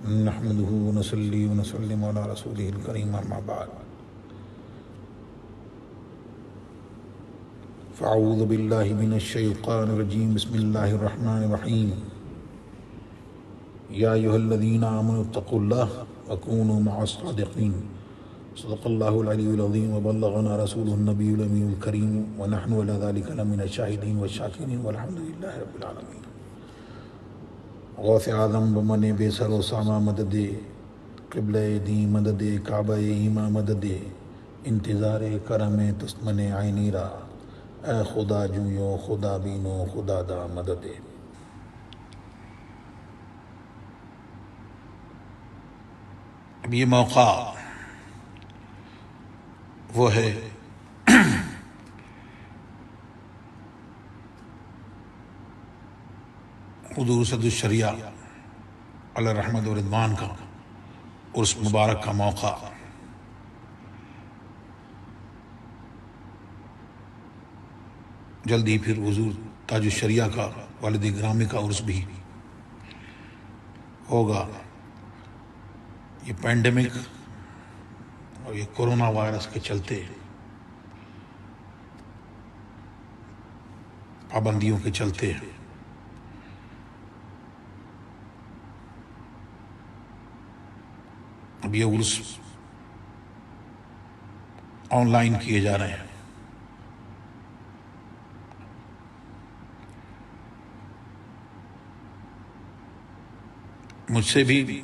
نحمده ونصلي ونسلم على رسوله الكريم اما بعد فاعوذ بالله من الشيطان الرجيم بسم الله الرحمن الرحيم يا ايها الذين امنوا اتقوا الله وكونوا مع الصادقين صدق الله العلي العظيم وبلغنا رسوله النبي الامين الكريم ونحن على ذلك لمن الشاهدين والشاكرين والحمد لله رب العالمين غوث اعظم بمن بے سر و سامہ مدد قبلہ دین مدد کعبہ ایماں مدد انتظار کرم تسمن عینی را اے خدا جویو خدا بینو خدا دا مدد. اب یہ موقع وہ ہے حضور صد الشریعہ علیہ رحمت و رضوان کا عرس مبارک کا موقع. جلدی پھر حضور تاج الشریعہ کا والد گرامی کا عرس بھی ہوگا. یہ پینڈیمک اور یہ کورونا وائرس کے چلتے پابندیوں کے چلتے اب یہ عرس آن لائن کیے جا رہے ہیں. مجھ سے بھی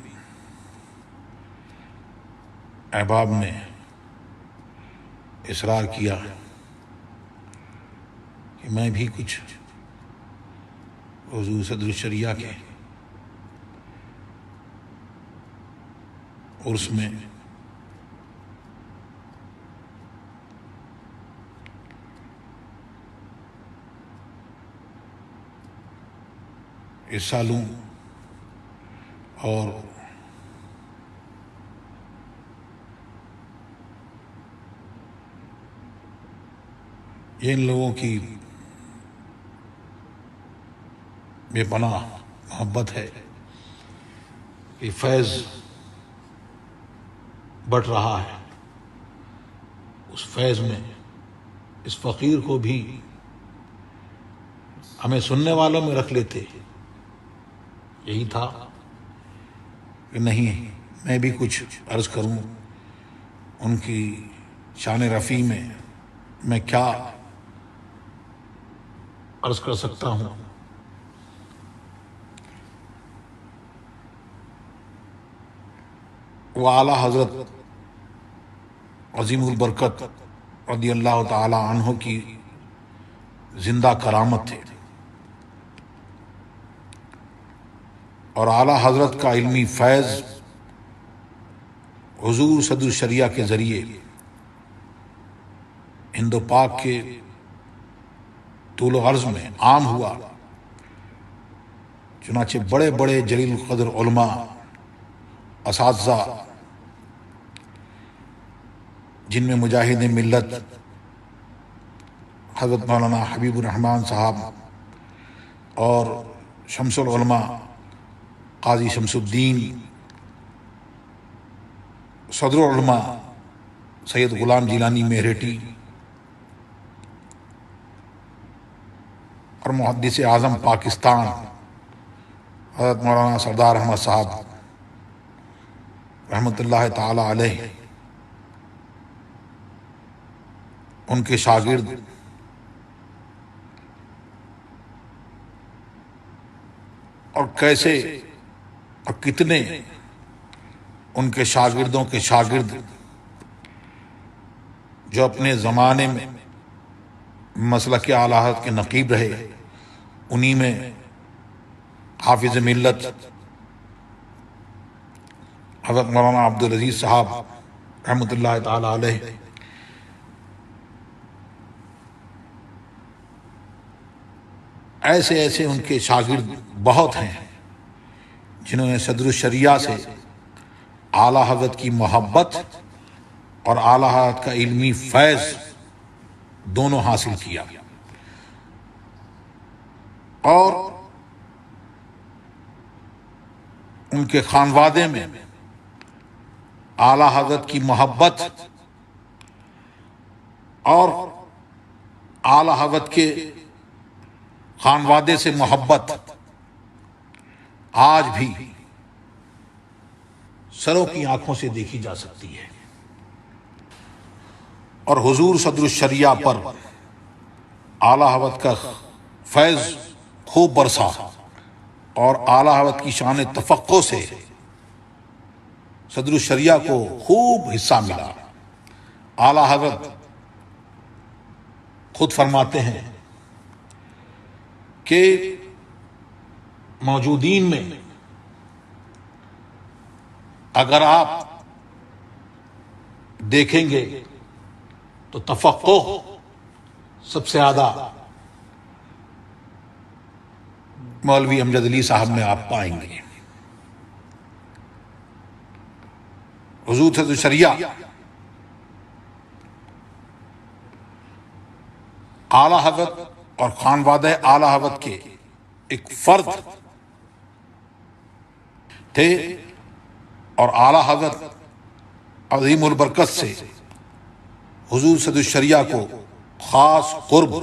احباب نے اصرار کیا کہ میں بھی کچھ حضور صدر الشریعہ کے عرس میں حصہ لوں اور یہ ان لوگوں کی بے پناہ محبت ہے کہ فیض بڑھ رہا ہے. اس فیض میں اس فقیر کو بھی ہمیں سننے والوں میں رکھ لیتے. یہی تھا کہ نہیں میں بھی کچھ عرض کروں ان کی شان رفیع میں کیا عرض کر سکتا ہوں. وہ اعلیٰ حضرت عظیم البرکت رضی اللہ تعالی عنہ کی زندہ کرامت تھے اور اعلیٰ حضرت کا علمی فیض حضور صدر الشریعہ کے ذریعے ہند و پاک کے طول و عرض میں عام ہوا. چنانچہ بڑے بڑے جلیل القدر علماء اساتذہ جن میں مجاہد ملت حضرت مولانا حبیب الرحمن صاحب اور شمس العلماء قاضی شمس الدین، صدر العلماء سید غلام جیلانی میرٹھی اور محدث اعظم پاکستان حضرت مولانا سردار احمد صاحب رحمۃ اللہ تعالی علیہ، ان کے شاگرد اور کیسے اور کتنے ان کے شاگردوں کے شاگرد جو اپنے زمانے میں مسلک اعلی حضرت کے نقیب رہے. انہی میں حافظ ملت حضرت مولانا عبدالعزیز صاحب رحمۃ اللہ تعالی علیہ، ایسے ایسے ان کے شاگرد بہت ہیں جنہوں نے صدر الشریعہ سے اعلیٰ حضرت کی محبت اور اعلیٰ حضرت کا علمی فیض دونوں حاصل کیا. اور ان کے خانوادے میں اعلیٰ حضرت کی محبت اور اعلیٰ حضرت کے خانوادے سے محبت آج بھی سروں کی آنکھوں سے دیکھی جا سکتی ہے۔ اور حضور صدر الشریعہ پر اعلیٰ حضرت کا فیض خوب برسا اور اعلیٰ حضرت کی شان تفقع سے صدر الشریعہ کو خوب حصہ ملا۔ اعلیٰ حضرت خود فرماتے ہیں کہ موجودین میں اگر آپ دیکھیں گے تو تفقع سب سے زیادہ مولوی امجد علی صاحب میں آپ پائیں گے۔ حضور صدر الشریعہ اعلیٰ حضرت اور خانوادہ اعلیٰ حضرت کے ایک فرد تھے، اور اعلیٰ حضرت عظیم البرکت سے حضور صدر الشریعہ کو خاص قرب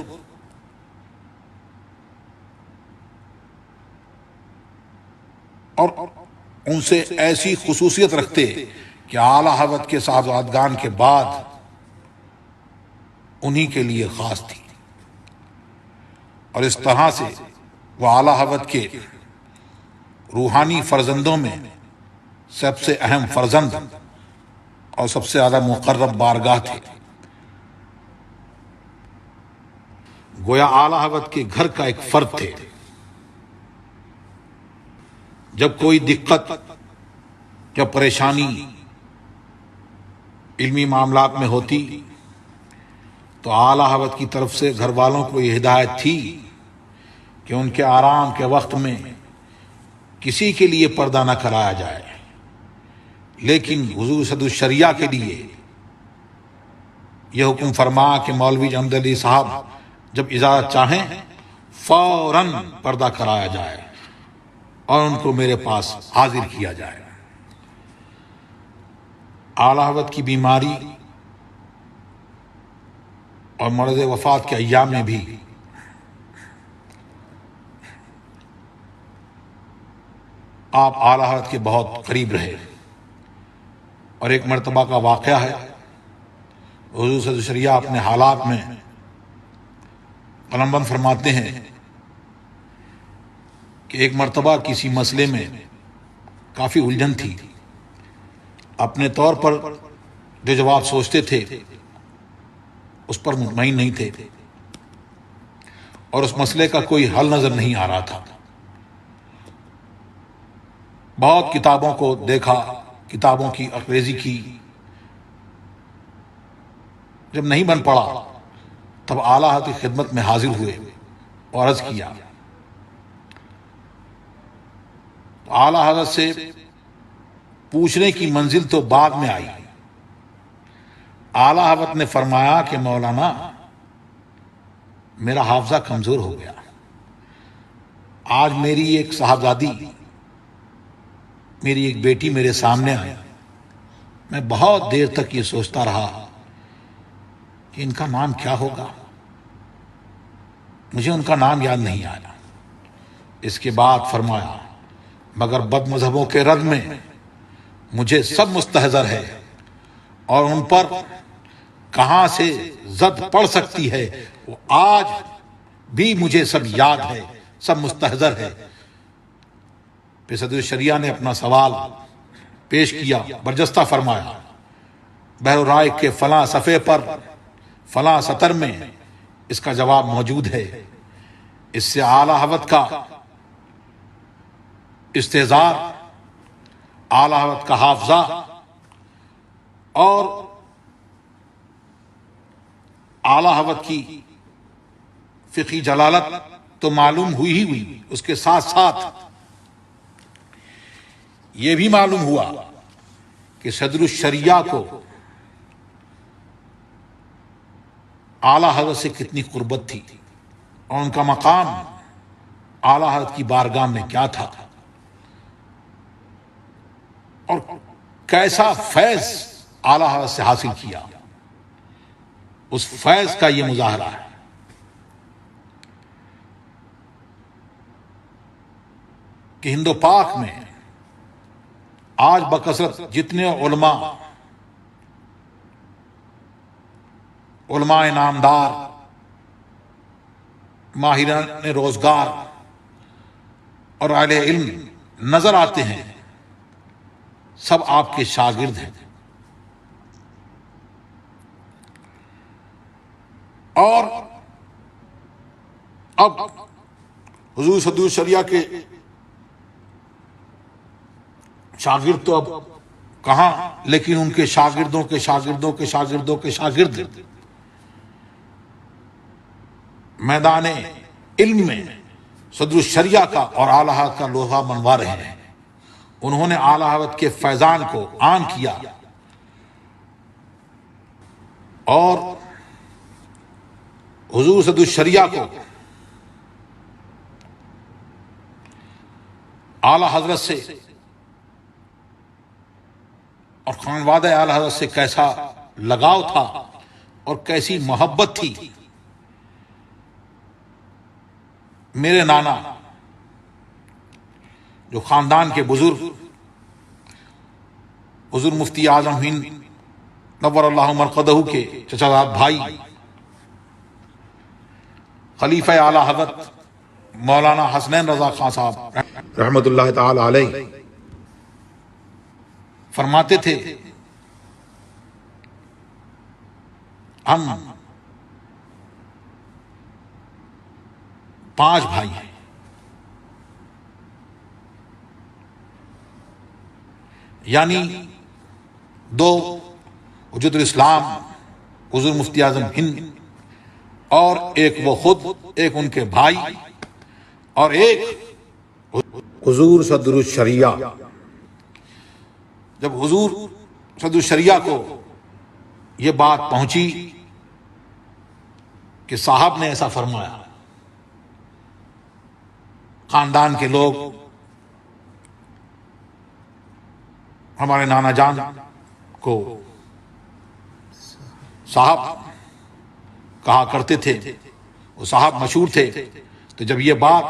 اور ان سے ایسی خصوصیت رکھتے کہ اعلیٰ حضرت کے صاحبزادگان کے بعد انہی کے لیے خاص تھی، اور اس طرح سے وہ اعلیٰ حضرت کے روحانی فرزندوں میں سب سے اہم فرزند اور سب سے زیادہ مقرب بارگاہ تھے۔ گویا اعلیٰ حضرت کے گھر کا ایک فرد تھے۔ جب کوئی دقت یا پریشانی علمی معاملات میں ہوتی تو اعلیٰ حضرت کی طرف سے گھر والوں کو یہ ہدایت تھی کہ ان کے آرام کے وقت میں کسی کے لیے پردہ نہ کرایا جائے، لیکن حضور صدر الشریعہ کے لیے یہ حکم فرما کہ مولوی امجد علی صاحب جب اجازت چاہیں فوراً پردہ کرایا جائے اور ان کو میرے پاس حاضر کیا جائے۔ اعلیٰ حضرت کی بیماری اور مرض وفات کے ایام میں بھی آپ اعلیٰ حضرت کے بہت قریب رہے، اور ایک مرتبہ کا واقعہ ہے، حضور صدر الشریعہ اپنے حالات میں قلم بند فرماتے ہیں کہ ایک مرتبہ کسی مسئلے میں کافی الجھن تھی، اپنے طور پر جو جواب سوچتے تھے اس پر مطمئن نہیں تھے، اور اس مسئلے کا کوئی حل نظر نہیں آ رہا تھا۔ بہت کتابوں کو دیکھا، کتابوں کی انگریزی کی، جب نہیں بن پڑا تب اعلیٰ حضرت کی خدمت میں حاضر ہوئے اور عرض کیا۔ اعلیٰ حضرت سے پوچھنے کی منزل تو بعد میں آئی۔ اعلیٰ حضرت نے فرمایا کہ مولانا میرا حافظہ کمزور ہو گیا، آج میری ایک صاحبزادی، میری ایک بیٹی میرے سامنے آئی، میں بہت دیر تک یہ سوچتا رہا کہ ان کا نام کیا ہوگا، مجھے ان کا نام یاد نہیں آیا۔ اس کے بعد فرمایا مگر بد مذہبوں کے رد میں مجھے سب مستحضر ہے، اور ان پر کہاں سے زد پڑ سکتی ہے وہ آج بھی مجھے سب یاد ہے، سب مستحضر ہے۔ پھر صدر الشریعہ نے اپنا سوال پیش کیا، برجستہ فرمایا بحر الرائق کے فلاں صفحے پر فلاں سطر میں اس کا جواب موجود ہے۔ اس سے اعلیٰ حضرت کا استحضار، اعلیٰ حضرت کا حافظہ اور اعلیٰ حضرت کی فقہی جلالت تو معلوم ہوئی، اس کے ساتھ ساتھ یہ بھی معلوم ہوا کہ صدر الشریعہ کو اعلیٰ حضرت سے کتنی قربت تھی، اور ان کا مقام اعلیٰ حضرت کی بارگاہ میں کیا تھا۔ اور کیسا فیض اعلیٰ حضرت سے حاصل کیا، اس فیض کا یہ مظاہرہ ہے کہ ہند و پاک میں آج بکثرت جتنے علماء نامدار، ماہران روزگار اور اہل علم نظر آتے ہیں، سب آپ کے شاگرد ہیں۔ اور اب حضور صدور شریعہ کے شاگرد تو اب کہاں، لیکن ان کے شاگردوں کے شاگردوں کے شاگردوں کے شاگرد میدان علم میں صدر الشریعہ کا اور اعلیٰ حضرت کا لوہا منوا رہے ہیں۔ انہوں نے اعلیٰ حضرت کے فیضان کو عام کیا اور حضور صدر الشریعہ کو اعلیٰ حضرت سے اور خانوادہ اعلیٰ حضرت سے کیسا لگاؤ تھا اور کیسی محبت تھی۔ میرے نانا جو خاندان کے بزرگ حضور مفتی اعظم ہند نور اللہ مرقدہ کے چچا زاد بھائی خلیفہ اعلیٰ حضرت مولانا حسنین رضا خان صاحب رحمۃ اللہ تعالی علیہ فرماتے تھے، ہم 5 بھائی ہیں، یعنی 2 وجود الاسلام حضور مفتی اعظم ہند اور ایک وہ خود، ایک ان کے بھائی اور ایک حضور صدر الشریعہ۔ جب حضور صدر الشریعہ کو یہ بات پہنچی کہ صاحب نے ایسا فرمایا، خاندان کے لوگ ہمارے نانا جان کو صاحب کہا کرتے تھے، وہ صاحب مشہور تھے، تو جب یہ بات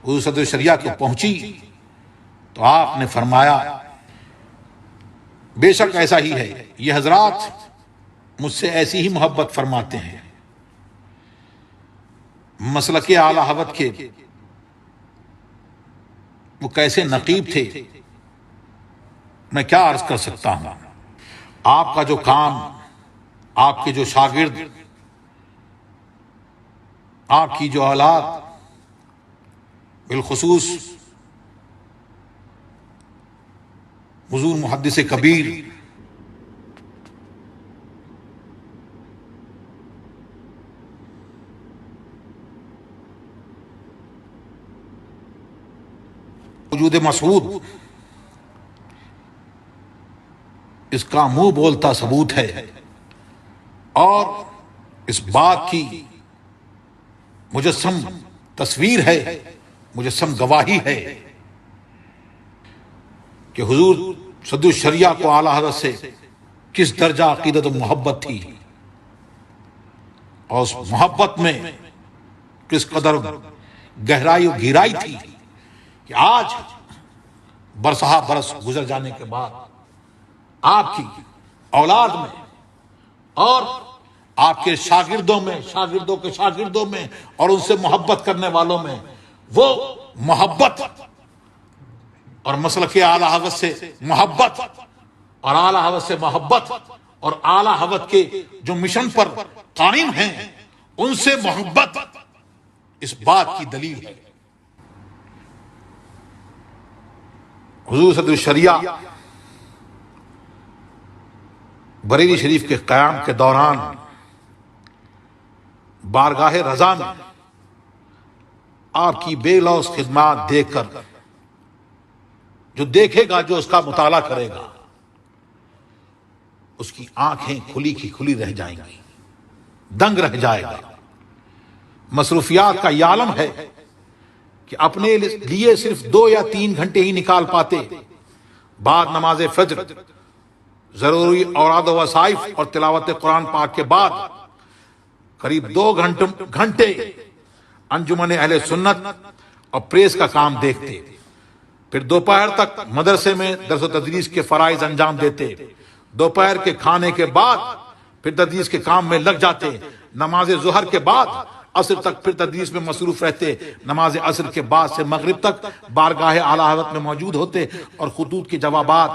حضور صدر الشریعہ کو پہنچی تو آپ نے فرمایا بے شک ایسا ہی ہے، یہ حضرات مجھ سے ایسی ہی محبت فرماتے ہیں۔ مسلک اعلیٰ حضرت کے وہ کیسے نقیب تھے، میں کیا عرض کر سکتا ہوں۔ آپ کا جو کام، آپ کے جو شاگرد، آپ کی جو اولاد، بالخصوص حضور محدث کبیر وجود مسعود، اس کا منہ بولتا ثبوت ہے اور اس بات کی مجسم تصویر ہے، مجسم گواہی ہے کہ حضور صدر الشریعہ کو اعلیٰ حضرت سے کس درجہ عقیدت و محبت تھی، اور اس محبت میں کس قدر گہرائی و گہرائی تھی کہ آج برسہ برس گزر جانے کے بعد آپ کی اولاد میں اور آپ کے شاگردوں میں، شاگردوں کے شاگردوں میں اور ان سے محبت کرنے والوں میں وہ محبت اور مسلک اعلیٰ حضرت سے محبت اور اعلیٰ حضرت سے محبت اور اعلیٰ حضرت کے جو مشن پر قائم ہیں ان سے محبت اس بات کی دلیل ہے۔ حضور صدر الشریعہ بریلی شریف کے قیام کے دوران بارگاہ رضا میں آپ کی بے لوث خدمات دیکھ کر جو دیکھے گا، جو اس کا مطالعہ کرے گا، اس کی آنکھیں کھلی کی کھلی رہ جائیں گی، دنگ رہ جائے گا۔ مصروفیات کا یہ عالم ہے کہ اپنے لیے صرف 2 یا 3 گھنٹے ہی نکال پاتے، بعد نماز فجر، ضروری اوراد و وظائف اور تلاوت قرآن پاک کے بعد قریب 2 گھنٹے انجمن اہل سنت اور پریس کا کام دیکھتے، پھر دوپہر تک مدرسے میں درس و تدریس کے فرائض انجام دیتے، دوپہر کے کھانے کے بعد پھر تدریس کے کام میں لگ جاتے، نماز ظہر کے بعد عصر تک پھر تدریس میں مصروف رہتے، نماز عصر کے بعد سے مغرب تک بارگاہ اعلیٰ حضرت میں موجود ہوتے اور خطوط کے جوابات،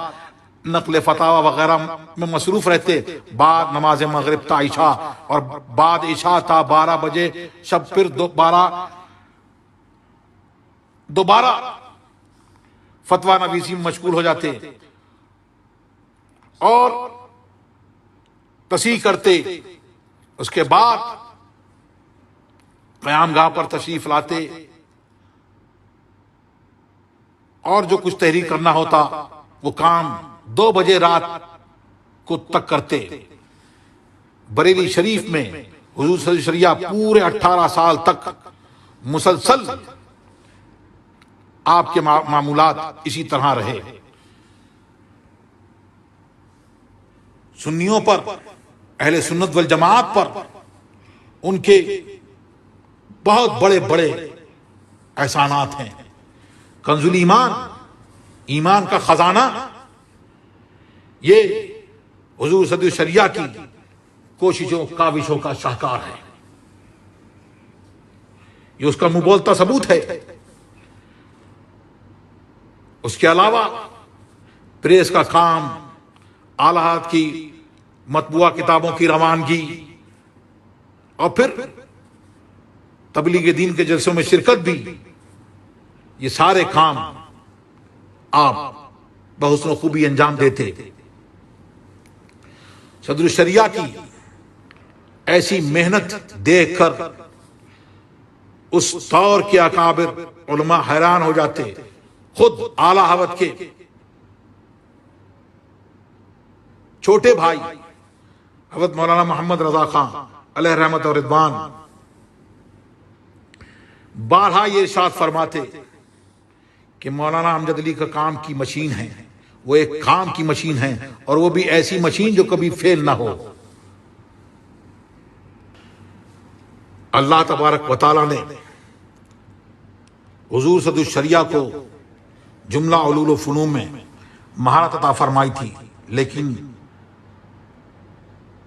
نقل فتاوی وغیرہ میں مصروف رہتے، بعد نماز مغرب تا عشاء اور بعد عشاء تا 12 بجے شب پھر دوبارہ فتویٰ نویسی میں مشغول ہو جاتے اور تصحیح کرتے، اس کے بعد قیام گاہ پر تشریف لاتے اور جو کچھ تحریر کرنا ہوتا وہ کام 2 بجے رات کو تک کرتے۔ بریلی شریف میں حضور صلی اللہ علیہ وسلم پورے 18 سال تک مسلسل آپ کے معمولات اسی طرح رہے۔ سنیوں پر، اہل سنت والجماعت پر ان کے بہت بڑے بڑے احسانات ہیں۔ کنز الایمان، ایمان کا خزانہ، یہ حضور صدر الشریعہ کی کوششوں کاوشوں کا شاہکار ہے، یہ اس کا منہ بولتا ثبوت ہے۔ اس کے علاوہ پریس کا کام، اعلیٰ حضرت کی مطبوعہ کتابوں کی روانگی اور پھر تبلیغ دین کے جلسوں میں شرکت بھی، یہ سارے کام آپ بحسن و خوبی انجام دیتے۔ صدر الشریعہ کی ایسی محنت دیکھ کر اس دور کے اکابر علماء حیران ہو جاتے۔ خود اعلیٰ حضرت کے چھوٹے بھائی حضرت مولانا محمد رضا خان علیہ رحمت اور رضوان بارہا یہ ارشاد فرماتے کہ مولانا امجد علی کا کام کی مشین ہے، وہ ایک کام کی مشین ہے، اور وہ بھی ایسی مشین جو کبھی فیل نہ ہو۔ اللہ تبارک و تعالیٰ نے حضور صدر الشریعہ کو جملہ علوم و فنون میں مہارت عطا فرمائی تھی، لیکن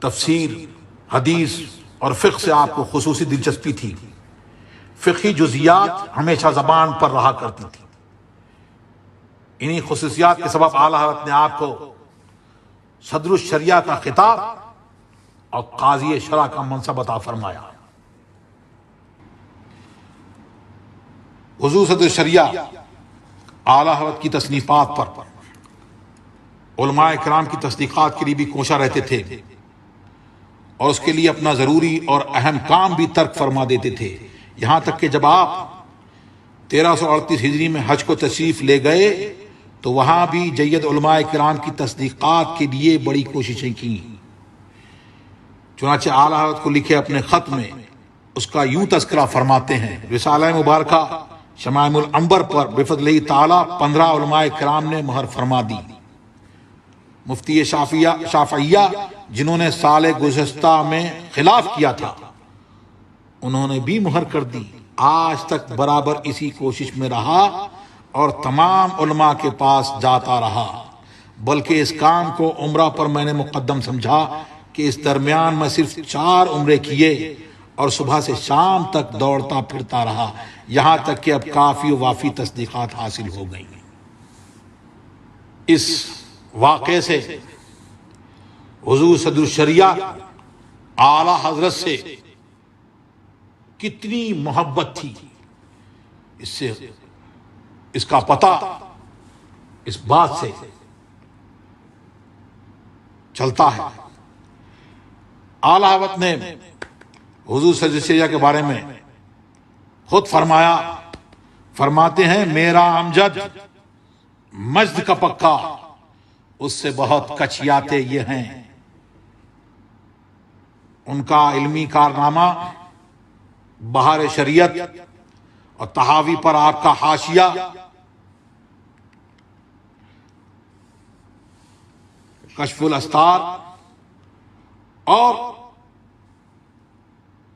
تفسیر، حدیث اور فقہ سے آپ کو خصوصی دلچسپی تھی۔ فقہی جزیات ہمیشہ زبان پر رہا کرتی تھی۔ انہی خصوصیات کے سبب اعلیٰ حضرت نے آپ کو صدر الشریعہ کا خطاب اور قاضی شرع کا منصب عطا فرمایا۔ حضور صدر الشریعہ اعلیٰ حضرت کی تصنیفات پر علماء کرام کی تصدیقات کے لیے بھی کوشاں رہتے تھے اور اس کے لیے اپنا ضروری اور اہم کام بھی ترک فرما دیتے تھے، یہاں تک کہ جب آپ 1338 ہجری میں حج کو تشریف لے گئے تو وہاں بھی جید علماء کرام کی تصدیقات کے لیے بڑی کوششیں کی۔ چنانچہ اعلیٰ حضرت کو لکھے اپنے خط میں اس کا یوں تذکرہ فرماتے ہیں۔ رسالہ مبارکہ شمائم العنبر پر بفضلہ تعالی 15 علماء کرام نے مہر فرما دی۔ مفتی شافعیہ جنہوں نے سال گزشتہ میں خلاف کیا تھا، انہوں نے بھی مہر کر دی۔ آج تک برابر اسی کوشش میں رہا اور تمام علماء کے پاس جاتا رہا، بلکہ اس کام کو عمرہ پر میں نے مقدم سمجھا کہ اس درمیان میں صرف 4 عمرے کیے اور صبح سے شام تک دوڑتا پھرتا رہا، یہاں تک کہ اب کافی و وافی تصدیقات حاصل ہو گئی۔ اس واقعے سے حضور صدر الشریعہ اعلیٰ حضرت سے کتنی محبت تھی، اس کا پتہ اس بات سے چلتا ہے۔ اعلیٰ حضرت نے حضور صدر الشریعہ کے بارے میں خود فرماتے ہیں، میرا امجد مجد کا پکا، اس سے بہت کچیاتے یہ ہیں۔ ان کا علمی کارنامہ بہار شریعت اور تحاوی پر آپ کا حاشیہ کشف الاستار اور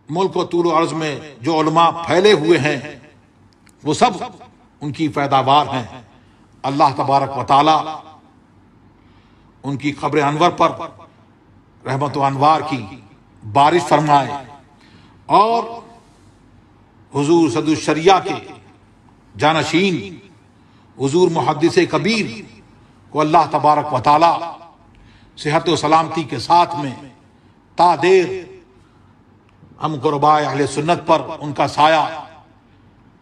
ملک و طول و عرض میں جو علماء پھیلے ہوئے ہیں وہ سب ان کی پیداوار ہیں۔ اللہ تبارک و تعالی ان کی قبر انور پر رحمت و انوار کی بارش فرمائے اور حضور صدر الشریعہ کے جانشین حضور محدث کبیر کو اللہ تبارک و تعالی صحت و سلامتی کے ساتھ میں تا دیر ہم قربائے اہل سنت پر ان کا سایہ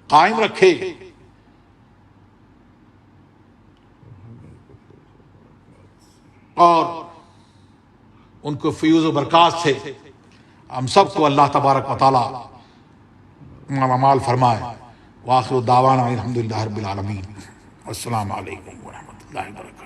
قائم رکھے اور ان کو فیوز و برکات سے ہم سب کو اللہ تبارک و تعالی مال فرمائے۔ وآخر دعوانا الحمدللہ رب العالمین۔ السلام علیکم ورحمۃ اللہ وبرکاتہ۔